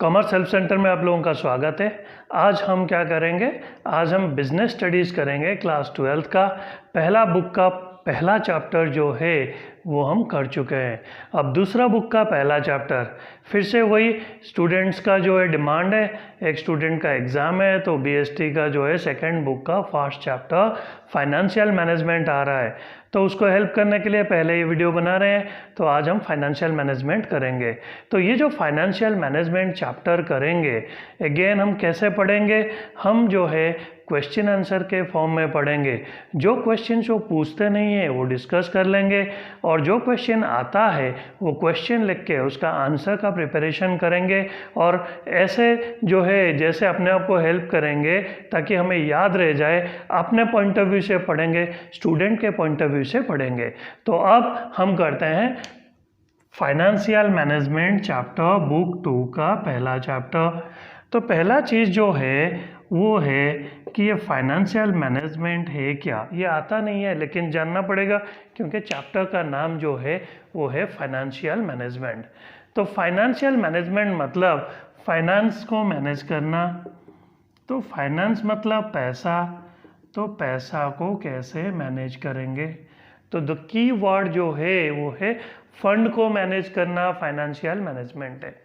Commerce help centre में आप लोगों का स्वागत है। आज हम क्या करेंगे? आज हम बिजनेस स्टडीज़ करेंगे। क्लास 12th का पहला बुक का पहला चैप्टर जो है वो हम कर चुके हैं। अब दूसरा बुक का पहला चैप्टर फिर से वही स्टूडेंट्स का जो है डिमांड है, एक स्टूडेंट का एग्ज़ाम है तो बीएसटी का जो है सेकंड बुक का फर्स्ट चैप्टर फाइनेंशियल मैनेजमेंट आ रहा है, तो उसको हेल्प करने के लिए पहले ये वीडियो बना रहे हैं। तो आज हम फाइनेंशियल मैनेजमेंट करेंगे। तो ये जो फाइनेंशियल मैनेजमेंट चैप्टर करेंगे, अगेन हम कैसे पढ़ेंगे? हम जो है क्वेश्चन आंसर के फॉर्म में पढ़ेंगे। जो क्वेश्चन वो पूछते नहीं है वो डिस्कस कर लेंगे, और जो क्वेश्चन आता है वो क्वेश्चन लिख के उसका आंसर का प्रिपरेशन करेंगे। और ऐसे जो है जैसे अपने आप को हेल्प करेंगे ताकि हमें याद रह जाए। अपने पॉइंट ऑफ व्यू से पढ़ेंगे, स्टूडेंट के पॉइंट ऑफ व्यू से पढ़ेंगे। तो अब हम करते हैं फाइनेंशियल मैनेजमेंट चैप्टर बुक 2 का पहला चैप्टर। तो पहला चीज़ जो है वो है कि ये फाइनेंशियल मैनेजमेंट है क्या। ये आता नहीं है लेकिन जानना पड़ेगा, क्योंकि चैप्टर का नाम जो है वो है फाइनेंशियल मैनेजमेंट। तो फाइनेंशियल मैनेजमेंट मतलब फाइनेंस को मैनेज करना। तो फाइनेंस मतलब पैसा, तो पैसा को कैसे मैनेज करेंगे। तो द की वर्ड जो है वो है फंड को मैनेज करना। फाइनेंशियल मैनेजमेंट है।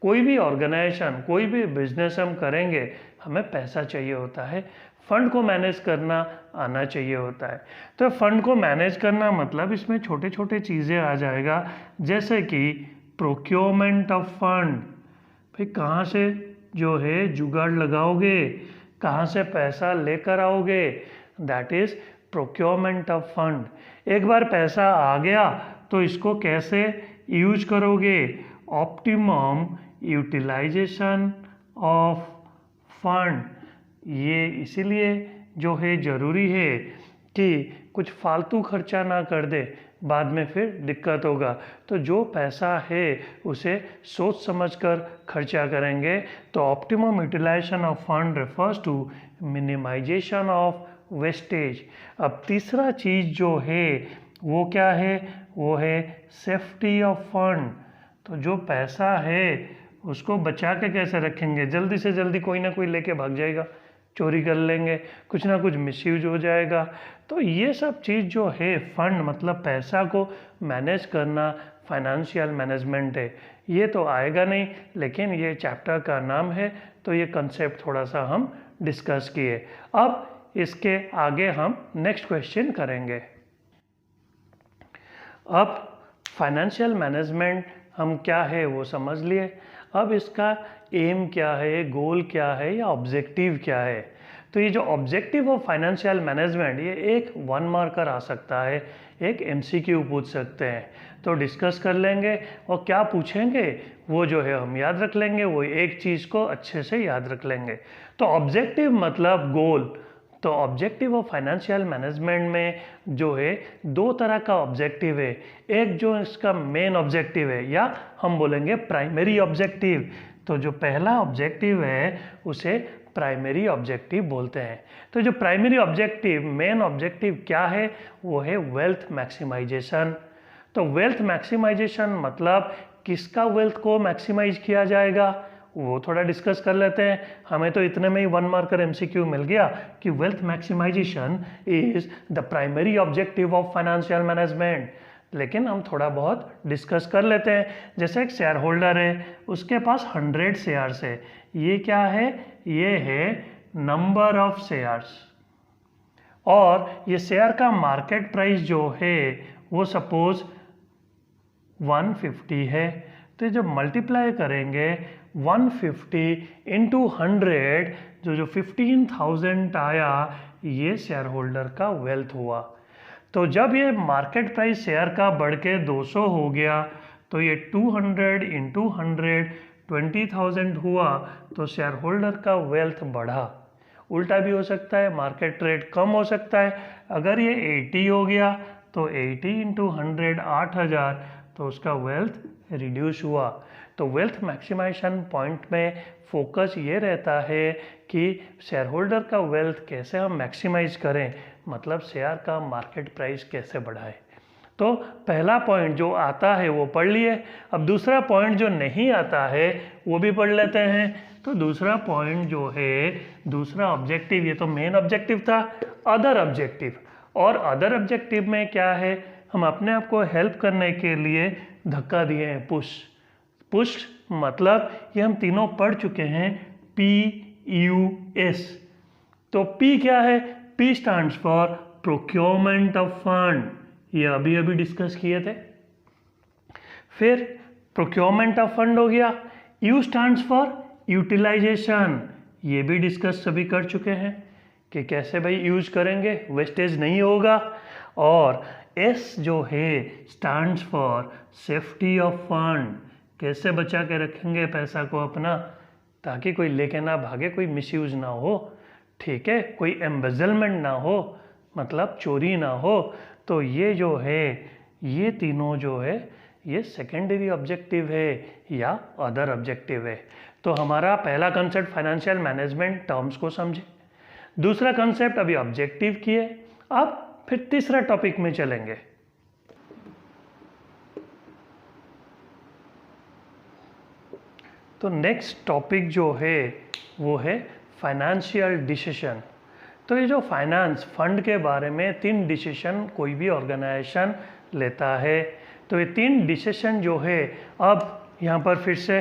कोई भी ऑर्गेनाइजेशन, कोई भी बिजनेस हम करेंगे, हमें पैसा चाहिए होता है, फंड को मैनेज करना आना चाहिए होता है। तो फंड को मैनेज करना मतलब इसमें छोटे छोटे चीज़ें आ जाएगा, जैसे कि प्रोक्योरमेंट ऑफ फंड। भाई कहाँ से जो है जुगाड़ लगाओगे, कहाँ से पैसा लेकर आओगे, that is procurement of fund. एक बार पैसा आ गया तो इसको कैसे यूज करोगे, ऑप्टिमम यूटिलाइजेशन ऑफ फंड। ये इसीलिए जो है ज़रूरी है कि कुछ फालतू खर्चा ना कर दे, बाद में फिर दिक्कत होगा। तो जो पैसा है उसे सोच समझकर खर्चा करेंगे। तो optimum utilisation of fund refers to minimisation of wastage. अब तीसरा चीज़ जो है वो क्या है? वो है सेफ्टी ऑफ फंड। तो जो पैसा है उसको बचा के कैसे रखेंगे? जल्दी से जल्दी कोई ना कोई लेके भाग जाएगा, चोरी कर लेंगे, कुछ ना कुछ मिसयूज हो जाएगा। तो ये सब चीज़ जो है फंड मतलब पैसा को मैनेज करना फाइनेंशियल मैनेजमेंट है। ये तो आएगा नहीं, लेकिन ये चैप्टर का नाम है तो ये कंसेप्ट थोड़ा सा हम डिस्कस किए। अब इसके आगे हम नेक्स्ट क्वेश्चन करेंगे। अब फाइनेंशियल मैनेजमेंट हम क्या है वो समझ लिए। अब इसका एम क्या है, गोल क्या है या ऑब्जेक्टिव क्या है। तो ये जो ऑब्जेक्टिव ऑफ फाइनेंशियल मैनेजमेंट, ये एक 1 मार्कर आ सकता है, एक एमसीक्यू पूछ सकते हैं। तो डिस्कस कर लेंगे और क्या पूछेंगे वो जो है हम याद रख लेंगे, वो एक चीज़ को अच्छे से याद रख लेंगे। तो ऑब्जेक्टिव मतलब गोल। तो ऑब्जेक्टिव ऑफ फाइनेंशियल मैनेजमेंट में जो है 2 तरह का ऑब्जेक्टिव है। एक जो इसका मेन ऑब्जेक्टिव है, या हम बोलेंगे प्राइमरी ऑब्जेक्टिव। तो जो पहला ऑब्जेक्टिव है उसे प्राइमरी ऑब्जेक्टिव बोलते हैं। तो जो प्राइमरी ऑब्जेक्टिव, मेन ऑब्जेक्टिव क्या है? वो है वेल्थ मैक्सिमाइजेशन। तो वेल्थ मैक्सिमाइजेशन मतलब किसका वेल्थ को मैक्सिमाइज किया जाएगा, वो थोड़ा डिस्कस कर लेते हैं। हमें तो इतने में ही 1 मार्कर एमसीक्यू मिल गया कि wealth maximisation is the primary objective of financial management. लेकिन हम थोड़ा बहुत डिस्कस कर लेते हैं। जैसे एक शेयर होल्डर है, उसके पास 100 शेयर्स है। ये क्या है? ये है नंबर ऑफ शेयर्स। और ये शेयर का मार्केट प्राइस जो है वो सपोज 150 है। तो जब मल्टीप्लाई करेंगे 150 इंटू 100, जो 15,000 आया, ये शेयर होल्डर का वेल्थ हुआ। तो जब ये मार्केट प्राइस शेयर का बढ़ के 200 हो गया तो ये 200 इंटू 100 20,000 हुआ। तो शेयर होल्डर का वेल्थ बढ़ा। उल्टा भी हो सकता है, मार्केट रेट कम हो सकता है। अगर ये 80 हो गया तो 80 इंटू 100 8,000, तो उसका वेल्थ रिड्यूस हुआ। तो वेल्थ मैक्सिमाइजेशन पॉइंट में फोकस ये रहता है कि शेयर होल्डर का वेल्थ कैसे हम मैक्सिमाइज करें, मतलब शेयर का मार्केट प्राइस कैसे बढ़ाएं। तो पहला पॉइंट जो आता है वो पढ़ लिए। अब दूसरा पॉइंट जो नहीं आता है वो भी पढ़ लेते हैं। तो दूसरा पॉइंट जो है, दूसरा ऑब्जेक्टिव, ये तो मेन ऑब्जेक्टिव था, अदर ऑब्जेक्टिव। और अदर ऑब्जेक्टिव में क्या है, हम अपने आप को हेल्प करने के लिए धक्का दिए हैं, पुश। पुश मतलब ये हम तीनों पढ़ चुके हैं, PUS। तो P क्या है, P stands for procurement of fund, ये अभी अभी डिस्कस किए थे। फिर प्रोक्योरमेंट ऑफ फंड हो गया। U स्टैंड्स फॉर यूटिलाइजेशन, ये भी डिस्कस सभी कर चुके हैं कि कैसे भाई यूज करेंगे, वेस्टेज नहीं होगा। और S जो है stands for safety of fund, कैसे बचा के रखेंगे पैसा को अपना, ताकि कोई लेके ना भागे, कोई मिसयूज ना हो, ठीक है, कोई एम्बेजलमेंट ना हो, मतलब चोरी ना हो। तो ये जो है, ये तीनों जो है ये सेकेंडरी ऑब्जेक्टिव है या अदर ऑब्जेक्टिव है। तो हमारा पहला कंसेप्ट फाइनेंशियल मैनेजमेंट टर्म्स को समझे, दूसरा कंसेप्ट अभी ऑब्जेक्टिव किए, अब फिर तीसरा टॉपिक में चलेंगे। तो नेक्स्ट टॉपिक जो है वो है फाइनेंशियल डिसीजन। तो ये जो फाइनेंस फंड के बारे में 3 डिसीजन कोई भी ऑर्गेनाइजेशन लेता है। तो ये 3 डिसीजन जो है, अब यहाँ पर फिर से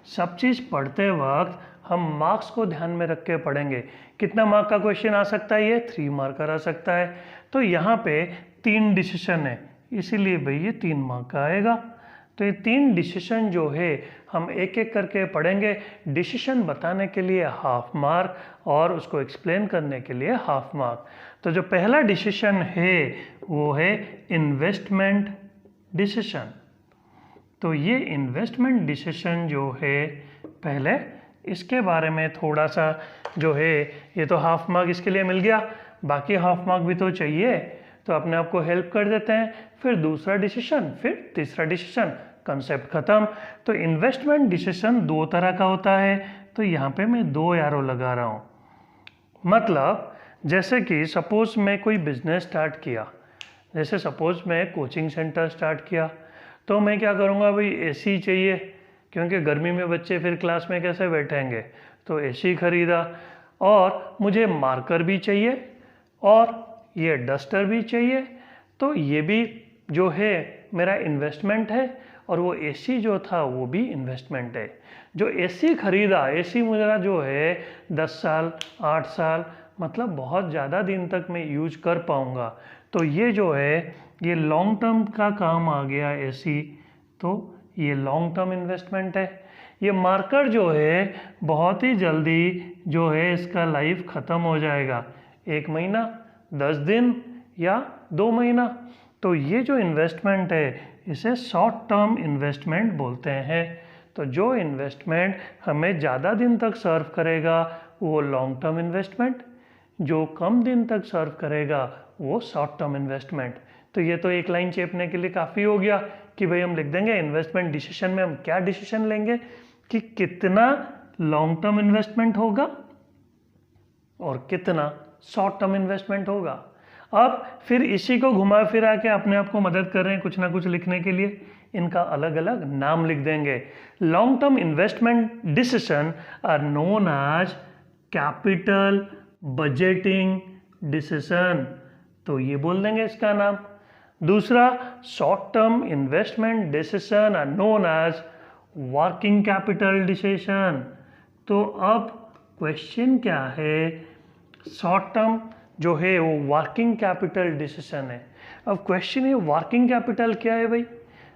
सब चीज़ पढ़ते वक्त हम मार्क्स को ध्यान में रख के पढ़ेंगे। कितना मार्क का क्वेश्चन आ सकता है, ये 3 मार्क का आ सकता है। तो यहाँ पे 3 डिसीजन है, इसीलिए भाई ये 3 मार्क का आएगा। तो ये 3 डिसीजन जो है हम एक एक करके पढ़ेंगे। डिसीजन बताने के लिए हाफ मार्क और उसको एक्सप्लेन करने के लिए हाफ मार्क। तो जो पहला डिसीजन है वो है इन्वेस्टमेंट डिसीजन। तो ये इन्वेस्टमेंट डिसीजन जो है, पहले इसके बारे में थोड़ा सा जो है, ये तो हाफ मार्क इसके लिए मिल गया, बाकी हाफ मार्क भी तो चाहिए, तो अपने आप को हेल्प कर देते हैं। फिर दूसरा डिसीजन, फिर तीसरा डिसीजन, कंसेप्ट खत्म। तो इन्वेस्टमेंट डिसीजन 2 तरह का होता है। तो यहाँ पे मैं 2 एरो लगा रहा हूँ। मतलब जैसे कि सपोज मैं कोई बिजनेस स्टार्ट किया, जैसे सपोज मैं कोचिंग सेंटर स्टार्ट किया, तो मैं क्या करूँगा भाई, AC चाहिए, क्योंकि गर्मी में बच्चे फिर क्लास में कैसे बैठेंगे, तो AC खरीदा। और मुझे मार्कर भी चाहिए और ये डस्टर भी चाहिए। तो ये भी जो है मेरा इन्वेस्टमेंट है, और वो AC जो था वो भी इन्वेस्टमेंट है। जो AC खरीदा, AC मेरा जो है 10 साल 8 साल, मतलब बहुत ज़्यादा दिन तक मैं यूज कर पाऊँगा। तो ये जो है ये लॉन्ग टर्म का काम आ गया AC, तो ये लॉन्ग टर्म इन्वेस्टमेंट है। ये मार्कर जो है बहुत ही जल्दी जो है इसका लाइफ ख़त्म हो जाएगा, 1 महीना, 10 दिन या 2 महीना। तो ये जो इन्वेस्टमेंट है इसे शॉर्ट टर्म इन्वेस्टमेंट बोलते हैं। तो जो इन्वेस्टमेंट हमें ज़्यादा दिन तक सर्व करेगा वो लॉन्ग टर्म इन्वेस्टमेंट, जो कम दिन तक सर्व करेगा वो शॉर्ट टर्म इन्वेस्टमेंट। तो ये तो एक लाइन चेपने के लिए काफ़ी हो गया कि भाई हम लिख देंगे इन्वेस्टमेंट डिसीजन में हम क्या डिसीजन लेंगे, कि कितना लॉन्ग टर्म इन्वेस्टमेंट होगा और कितना शॉर्ट टर्म इन्वेस्टमेंट होगा। अब फिर इसी को घुमा फिरा के अपने आप को मदद कर रहे हैं कुछ ना कुछ लिखने के लिए, इनका अलग अलग नाम लिख देंगे। Long term investment decision are known as capital budgeting decision, तो ये बोल देंगे इसका नाम। दूसरा, short term investment decision are known as working capital decision. तो अब क्वेश्चन क्या है, शॉर्ट टर्म जो है वो वर्किंग कैपिटल डिसीजन है। अब क्वेश्चन है वर्किंग कैपिटल क्या है भाई,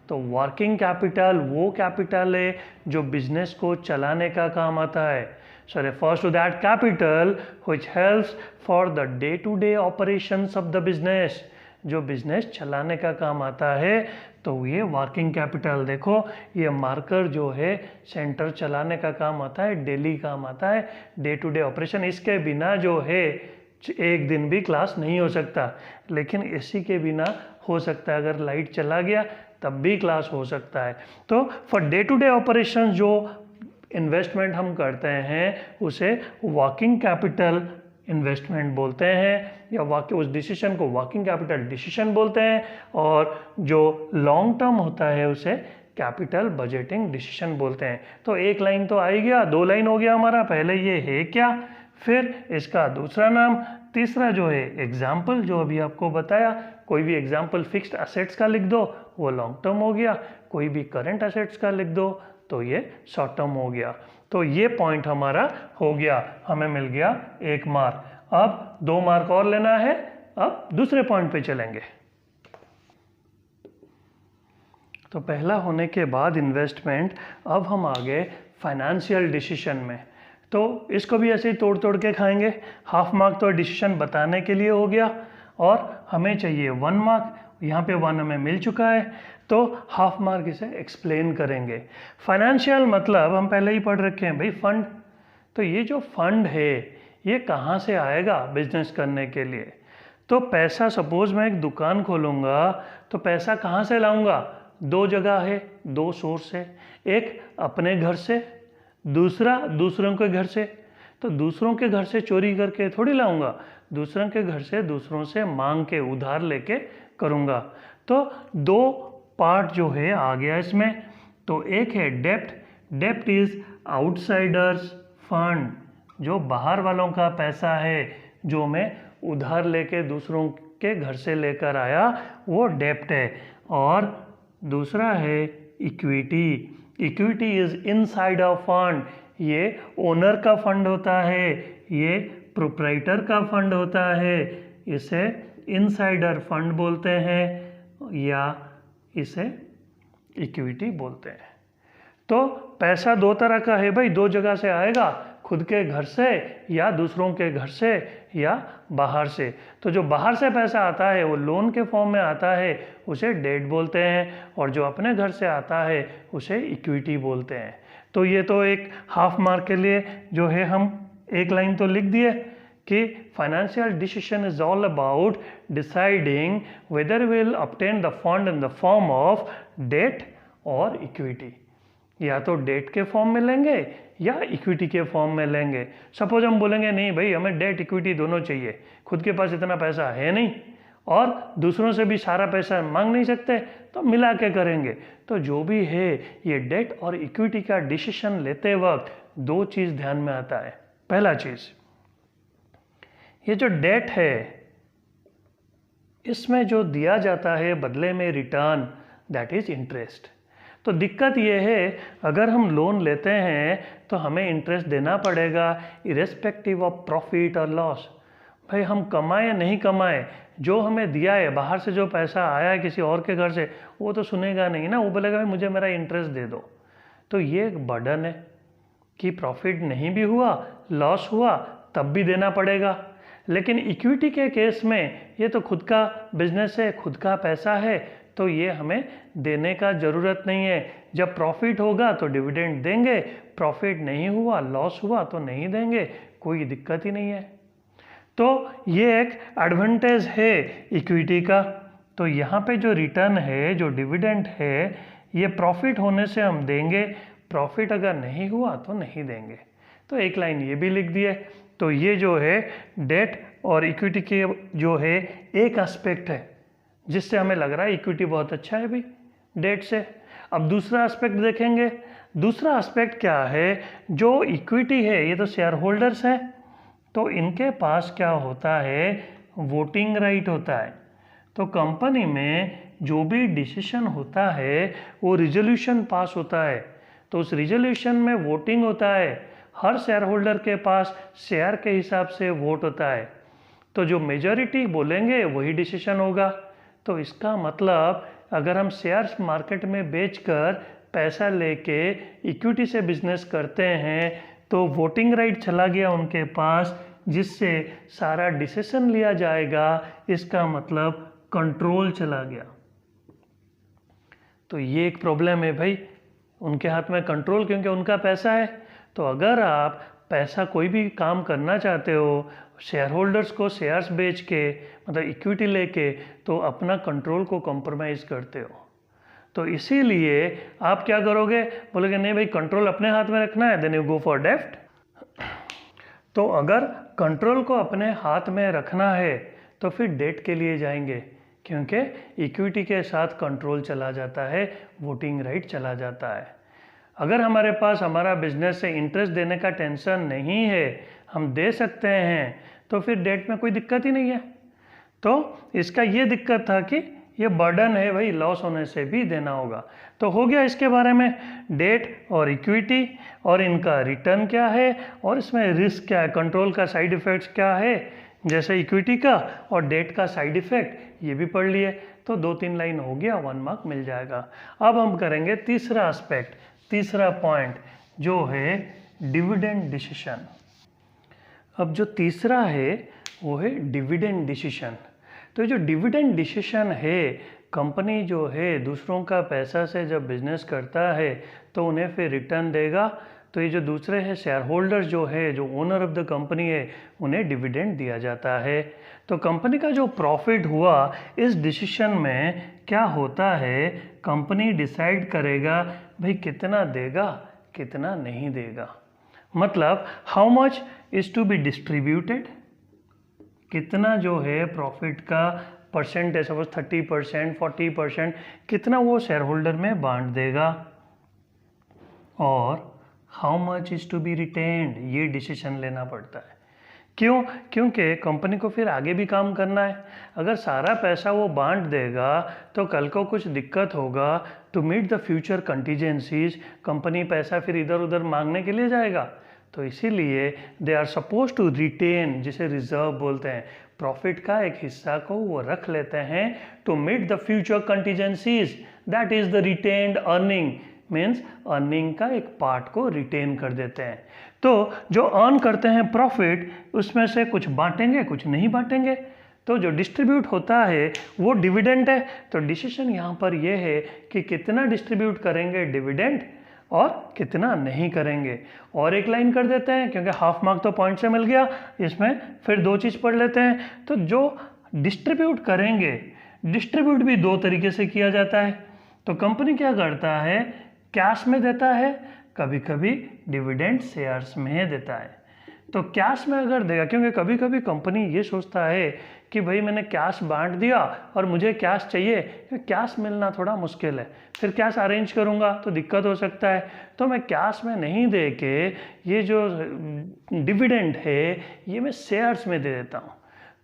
तो वर्किंग कैपिटल वो कैपिटल है जो बिजनेस को चलाने का काम आता है। So refers to that capital which helps for the day to day operations of the business, जो बिजनेस चलाने का काम आता है, तो ये वर्किंग कैपिटल। देखो ये मार्कर जो है सेंटर चलाने का काम आता है, डेली काम आता है, डे टू डे ऑपरेशन। इसके बिना जो है एक दिन भी क्लास नहीं हो सकता, लेकिन AC के बिना हो सकता है, अगर लाइट चला गया तब भी क्लास हो सकता है। तो for day to day operation जो इन्वेस्टमेंट हम करते हैं उसे वर्किंग कैपिटल इन्वेस्टमेंट बोलते हैं, या उस डिसीजन को वर्किंग कैपिटल डिसीजन बोलते हैं, और जो लॉन्ग टर्म होता है उसे कैपिटल बजटिंग डिसीजन बोलते हैं। तो एक लाइन तो आ ही गया, 2 लाइन हो गया हमारा। पहले ये है क्या, फिर इसका दूसरा नाम, तीसरा जो है एग्जाम्पल, जो अभी आपको बताया। कोई भी एग्जाम्पल फिक्स्ड असेट्स का लिख दो, वो लॉन्ग टर्म हो गया। कोई भी करंट असेट्स का लिख दो तो ये शॉर्ट टर्म हो गया। तो ये पॉइंट हमारा हो गया, हमें मिल गया 1 मार्क। अब 2 मार्क और लेना है। अब दूसरे पॉइंट पे चलेंगे। तो पहला होने के बाद इन्वेस्टमेंट, अब हम आ गए फाइनेंशियल डिसीजन में। तो इसको भी ऐसे ही तोड़ तोड़ के खाएंगे। हाफ मार्क तो डिसीजन बताने के लिए हो गया, और हमें चाहिए 1 मार्क। यहाँ पे 1 हमें मिल चुका है, तो हाफ मार्क इसे एक्सप्लेन करेंगे। फाइनेंशियल मतलब हम पहले ही पढ़ रखे हैं भाई, फंड। तो ये जो फंड है ये कहाँ से आएगा बिजनेस करने के लिए। तो पैसा, सपोज मैं एक दुकान खोलूँगा तो पैसा कहाँ से लाऊंगा? 2 जगह है, 2 सोर्स है। एक अपने घर से, दूसरा दूसरों के घर से। तो दूसरों के घर से चोरी करके थोड़ी लाऊंगा, दूसरों के घर से, दूसरों से मांग के उधार लेके करूँगा। तो 2 पार्ट जो है आ गया इसमें। तो एक है डेप्ट। डेप्ट इज आउटसाइडर्स फंड, जो बाहर वालों का पैसा है, जो मैं उधार लेके दूसरों के घर से लेकर आया, वो डेप्ट है। और दूसरा है equity. Equity is inside a fund, ये ओनर का फंड होता है, ये प्रोप्राइटर का फंड होता है। इसे इनसाइडर फंड बोलते हैं, या इसे इक्विटी बोलते हैं। तो पैसा 2 तरह का है भाई, 2 जगह से आएगा, खुद के घर से या दूसरों के घर से या बाहर से। तो जो बाहर से पैसा आता है वो लोन के फॉर्म में आता है, उसे डेट बोलते हैं, और जो अपने घर से आता है उसे इक्विटी बोलते हैं। तो ये तो एक हाफ मार्क के लिए जो है हम 1 लाइन तो लिख दिए कि financial decision is all about deciding whether will obtain the fund in the form of debt और इक्विटी। या तो डेट के फॉर्म में लेंगे या इक्विटी के फॉर्म में लेंगे। सपोज हम बोलेंगे नहीं भाई, हमें डेट इक्विटी दोनों चाहिए, खुद के पास इतना पैसा है नहीं और दूसरों से भी सारा पैसा मांग नहीं सकते, तो मिला के करेंगे। तो जो भी है, ये डेट और इक्विटी का डिसीजन लेते वक्त 2 चीज़ ध्यान में आता है। पहला चीज़, ये जो डेट है इसमें जो दिया जाता है बदले में रिटर्न, दैट इज इंटरेस्ट। तो दिक्कत ये है, अगर हम लोन लेते हैं तो हमें इंटरेस्ट देना पड़ेगा इरेस्पेक्टिव ऑफ प्रॉफिट और लॉस। भाई हम कमाए नहीं कमाए, जो हमें दिया है, बाहर से जो पैसा आया है किसी और के घर से, वो तो सुनेगा नहीं ना, वो बोलेगा भाई मुझे मेरा इंटरेस्ट दे दो। तो ये एक बर्डन है कि प्रॉफिट नहीं भी हुआ, लॉस हुआ, तब भी देना पड़ेगा। लेकिन इक्विटी के केस में ये तो खुद का बिजनेस है, खुद का पैसा है, तो ये हमें देने का ज़रूरत नहीं है। जब प्रॉफिट होगा तो डिविडेंड देंगे, प्रॉफिट नहीं हुआ, लॉस हुआ तो नहीं देंगे, कोई दिक्कत ही नहीं है। तो ये एक एडवांटेज है इक्विटी का। तो यहाँ पे जो रिटर्न है, जो डिविडेंड है, ये प्रॉफिट होने से हम देंगे, प्रॉफिट अगर नहीं हुआ तो नहीं देंगे। तो 1 लाइन ये भी लिख दिए। तो ये जो है डेट और इक्विटी के जो है एक एस्पेक्ट है जिससे हमें लग रहा है इक्विटी बहुत अच्छा है भाई डेट से। अब दूसरा एस्पेक्ट देखेंगे। दूसरा एस्पेक्ट क्या है, जो इक्विटी है ये तो शेयर होल्डर्स हैं, तो इनके पास क्या होता है, वोटिंग राइट होता है। तो कंपनी में जो भी डिसीजन होता है वो रिजोल्यूशन पास होता है, तो उस रिजोल्यूशन में वोटिंग होता है। हर शेयर होल्डर के पास शेयर के हिसाब से वोट होता है, तो जो मेजॉरिटी बोलेंगे वही डिसीजन होगा। तो इसका मतलब अगर हम शेयर्स मार्केट में बेचकर पैसा लेके इक्विटी से बिजनेस करते हैं तो वोटिंग राइट चला गया उनके पास, जिससे सारा डिसीजन लिया जाएगा। इसका मतलब कंट्रोल चला गया। तो ये एक प्रॉब्लम है भाई, उनके हाथ में कंट्रोल, क्योंकि उनका पैसा है। तो अगर आप पैसा कोई भी काम करना चाहते हो, शेयर होल्डर्स को शेयर्स बेच के, मतलब इक्विटी लेके, तो अपना कंट्रोल को कॉम्प्रोमाइज़ करते हो। तो इसीलिए आप क्या करोगे, बोलोगे नहीं भाई कंट्रोल अपने हाथ में रखना है, देन यू गो फॉर डेफ्ट। तो अगर कंट्रोल को अपने हाथ में रखना है तो फिर डेट के लिए जाएंगे, क्योंकि इक्विटी के साथ कंट्रोल चला जाता है, वोटिंग राइट चला जाता है। अगर हमारे पास हमारा बिजनेस से इंटरेस्ट देने का टेंशन नहीं है, हम दे सकते हैं, तो फिर डेट में कोई दिक्कत ही नहीं है। तो इसका ये दिक्कत था कि ये बर्डन है भाई, लॉस होने से भी देना होगा। तो हो गया इसके बारे में, डेट और इक्विटी और इनका रिटर्न क्या है और इसमें रिस्क क्या है, कंट्रोल का साइड इफ़ेक्ट्स क्या है, जैसे इक्विटी का और डेट का साइड इफ़ेक्ट ये भी पढ़ लिए। तो 2-3 लाइन हो गया, 1 मार्क मिल जाएगा। अब हम करेंगे तीसरा एस्पेक्ट, तीसरा पॉइंट जो है डिविडेंड डिसीजन। अब जो तीसरा है वो है डिविडेंड डिसीजन। तो जो डिविडेंड डिसीजन है, कंपनी जो है दूसरों का पैसा से जब बिजनेस करता है तो उन्हें फिर रिटर्न देगा। तो ये जो दूसरे हैं शेयर होल्डर्स जो है, जो ओनर ऑफ द कंपनी है, उन्हें डिविडेंड दिया जाता है। तो कंपनी का जो प्रॉफिट हुआ इस डिसीजन में क्या होता है, कंपनी डिसाइड करेगा भाई कितना देगा कितना नहीं देगा। मतलब how much is to be distributed, कितना जो है प्रॉफिट का परसेंट है, सपोज 30%, 40%, कितना वो शेयर होल्डर में बांट देगा, और how much is to be retained, ये डिसीजन लेना पड़ता है। क्यों? क्योंकि कंपनी को फिर आगे भी काम करना है। अगर सारा पैसा वो बांट देगा तो कल को कुछ दिक्कत होगा, to meet the future contingencies company पैसा फिर इधर उधर मांगने के लिए जाएगा। तो इसीलिए they are suppose to retain, जिसे रिजर्व बोलते हैं, प्रॉफिट का एक हिस्सा को वो रख लेते हैं to meet the future contingencies, that is the retained earning, means earning का एक पार्ट को रिटेन कर देते हैं। तो जो अर्न करते हैं प्रॉफिट, उसमें से कुछ बांटेंगे कुछ नहीं बांटेंगे। तो जो डिस्ट्रीब्यूट होता है वो डिविडेंड है। तो डिसीजन यहाँ पर ये है कि कितना डिस्ट्रीब्यूट करेंगे डिविडेंड और कितना नहीं करेंगे। और एक लाइन कर देते हैं क्योंकि हाफ मार्क तो पॉइंट से मिल गया, इसमें फिर 2 चीज़ पढ़ लेते हैं। तो जो डिस्ट्रीब्यूट करेंगे, डिस्ट्रीब्यूट भी 2 तरीके से किया जाता है। तो कंपनी क्या करता है, कैश में देता है, कभी कभी डिविडेंड शेयर्स में देता है। तो कैश में अगर देगा, क्योंकि कभी कभी कंपनी ये सोचता है कि भाई मैंने कैश बांट दिया और मुझे कैश चाहिए, कैश मिलना थोड़ा मुश्किल है, फिर कैश अरेंज करूँगा तो दिक्कत हो सकता है, तो मैं कैश में नहीं दे के ये जो डिविडेंड है ये मैं शेयर्स में दे देता हूँ।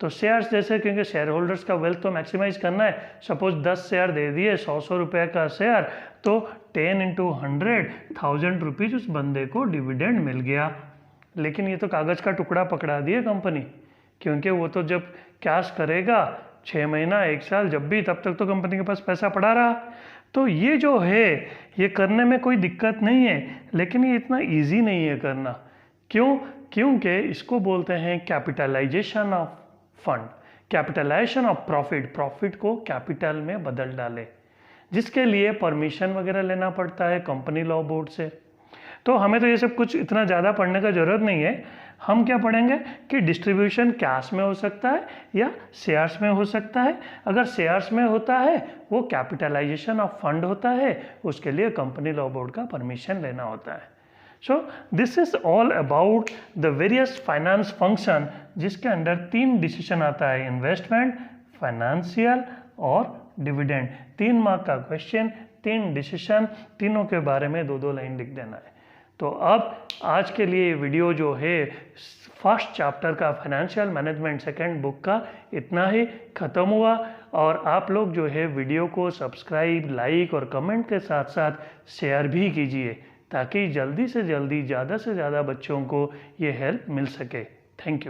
तो शेयर्स जैसे, क्योंकि शेयर होल्डर्स का वेल्थ तो मैक्सिमाइज करना है, सपोज 10 शेयर दे दिए 100 रुपये का शेयर, तो 10 × 100 1000 रुपीज़ उस बंदे को डिविडेंड मिल गया। लेकिन ये तो कागज़ का टुकड़ा पकड़ा दिए कंपनी, क्योंकि वो तो जब कैश करेगा 6 महीना 1 साल जब भी, तब तक तो कंपनी के पास पैसा पड़ा रहा। तो ये जो है ये करने में कोई दिक्कत नहीं है, लेकिन ये इतना ईजी नहीं है करना। क्यों? क्योंकि इसको बोलते हैं capitalisation of fund, capitalisation of profit, profit को कैपिटल में बदल डाले, जिसके लिए परमिशन वगैरह लेना पड़ता है कंपनी लॉ बोर्ड से। तो हमें तो ये सब कुछ इतना ज़्यादा पढ़ने का ज़रूरत नहीं है। हम क्या पढ़ेंगे कि डिस्ट्रीब्यूशन कैश में हो सकता है या शेयर्स में हो सकता है। अगर शेयर्स में होता है वो कैपिटलाइजेशन ऑफ फंड होता है, उसके लिए कंपनी लॉ बोर्ड का परमिशन लेना होता है। So this is all about the various finance function, जिसके अंडर 3 डिसीजन आता है, इन्वेस्टमेंट, फाइनेंशियल और डिविडेंड। 3 मार्क का क्वेश्चन, 3 डिसीजन, तीनों के बारे में 2-2 लाइन लिख देना है। तो अब आज के लिए वीडियो जो है फर्स्ट चैप्टर का फाइनेंशियल मैनेजमेंट सेकंड बुक का इतना ही ख़त्म हुआ। और आप लोग जो है वीडियो को सब्सक्राइब, लाइक और कमेंट के साथ साथ शेयर भी कीजिए, ताकि जल्दी से जल्दी ज़्यादा से ज़्यादा बच्चों को ये हेल्प मिल सके। Thank you.